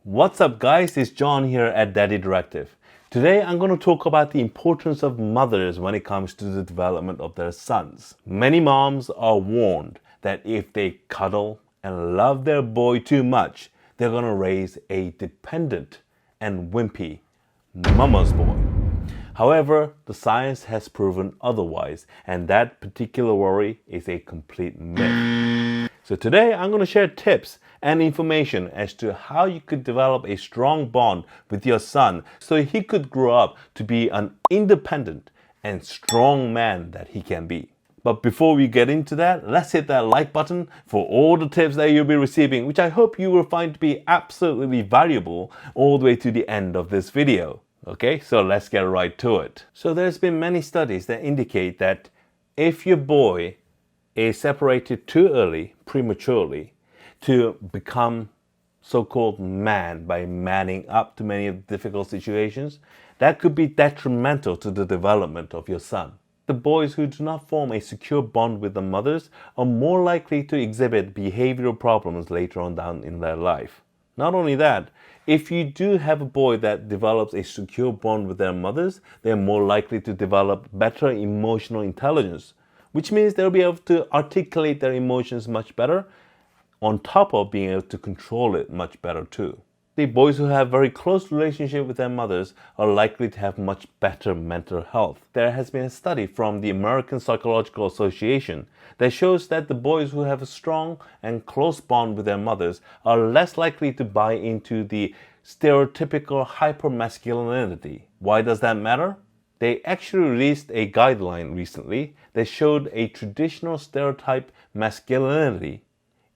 What's up guys, it's John here at Daddy Directive. Today I'm going to talk about the importance of mothers when it comes to the development of their sons. Many moms are warned that if they cuddle and love their boy too much, they're going to raise a dependent and wimpy mama's boy. However, the science has proven otherwise, and that particular worry is a complete myth. So today I'm going to share tips and information as to how you could develop a strong bond with your son so he could grow up to be an independent and strong man that he can be. But before we get into that, let's hit that like button for all the tips that you'll be receiving, which I hope you will find to be absolutely valuable all the way to the end of this video. Okay, so let's get right to it. So there's been many studies that indicate that if your boy is separated too early, prematurely, to become so-called man by manning up to many difficult situations, that could be detrimental to the development of your son. The boys who do not form a secure bond with their mothers are more likely to exhibit behavioral problems later on down in their life. Not only that, if you do have a boy that develops a secure bond with their mothers, they're more likely to develop better emotional intelligence, which means they'll be able to articulate their emotions much better, on top of being able to control it much better too. The boys who have very close relationship with their mothers are likely to have much better mental health. There has been a study from the American Psychological Association that shows that the boys who have a strong and close bond with their mothers are less likely to buy into the stereotypical hypermasculinity. Why does that matter? They actually released a guideline recently that showed a traditional stereotype masculinity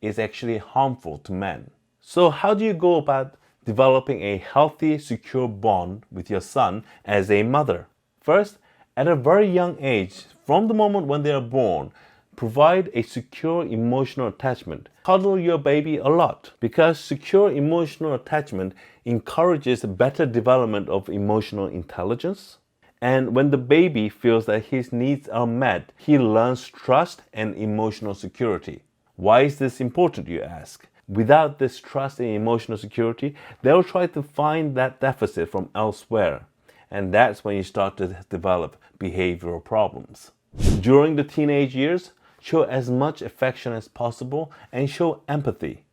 is actually harmful to men. So how do you go about developing a healthy, secure bond with your son as a mother? First, at a very young age, from the moment when they are born, provide a secure emotional attachment. Cuddle your baby a lot, because secure emotional attachment encourages better development of emotional intelligence. And when the baby feels that his needs are met, he learns trust and emotional security. Why is this important, you ask? Without this trust and emotional security, they'll try to find that deficit from elsewhere. And that's when you start to develop behavioral problems. During the teenage years, show as much affection as possible and show empathy.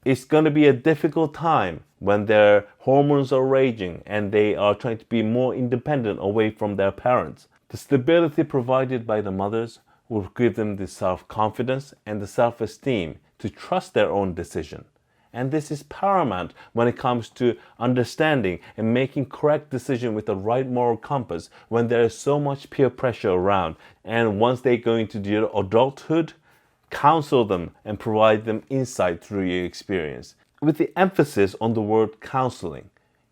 It's going to be a difficult time when their hormones are raging and they are trying to be more independent away from their parents. The stability provided by the mothers will give them the self-confidence and the self-esteem to trust their own decision. And this is paramount when it comes to understanding and making correct decisions with the right moral compass when there is so much peer pressure around. And once they go into their adulthood, counsel them and provide them insight through your experience. With the emphasis on the word counseling,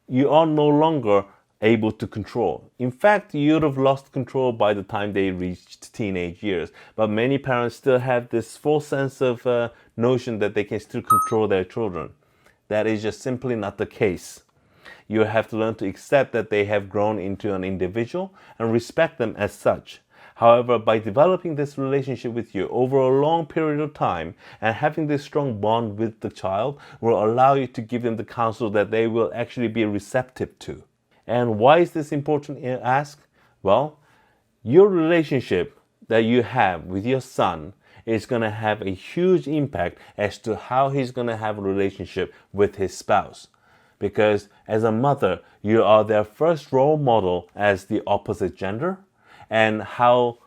you are no longer able to control. In fact, you would have lost control by the time they reached teenage years. But many parents still have this false sense of notion that they can still control their children. That is just simply not the case. You have to learn to accept that they have grown into an individual and respect them as such. However, by developing this relationship with you over a long period of time and having this strong bond with the child will allow you to give them the counsel that they will actually be receptive to. And why is this important, you ask? Well, your relationship that you have with your son is going to have a huge impact as to how he's going to have a relationship with his spouse. Because as a mother, you are their first role model as the opposite gender, and how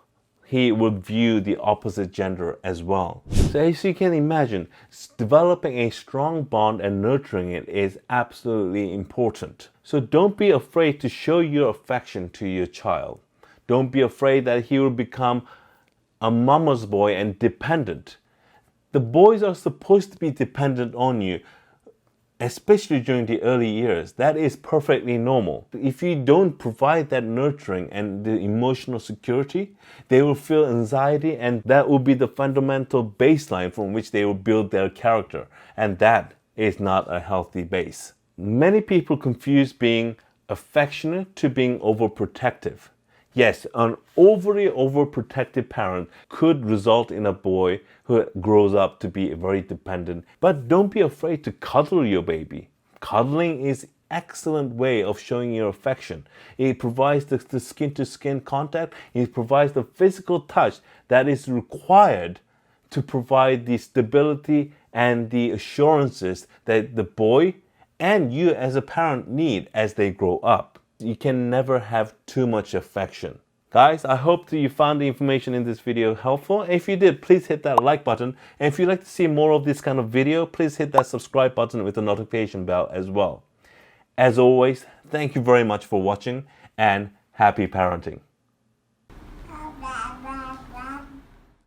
he would view the opposite gender as well. So as you can imagine, developing a strong bond and nurturing it is absolutely important. So don't be afraid to show your affection to your child. Don't be afraid that he will become a mama's boy and dependent. The boys are supposed to be dependent on you, especially during the early years. That is perfectly normal. If you don't provide that nurturing and the emotional security, they will feel anxiety, and that will be the fundamental baseline from which they will build their character. And that is not a healthy base. Many people confuse being affectionate to being overprotective. Yes, an overly overprotective parent could result in a boy who grows up to be very dependent. But don't be afraid to cuddle your baby. Cuddling is excellent way of showing your affection. It provides the skin-to-skin contact. It provides the physical touch that is required to provide the stability and the assurances that the boy and you as a parent need as they grow up. You can never have too much affection. Guys, I hope that you found the information in this video helpful. If you did, please hit that like button. And if you'd like to see more of this kind of video, please hit that subscribe button with the notification bell as well. As always, thank you very much for watching and happy parenting.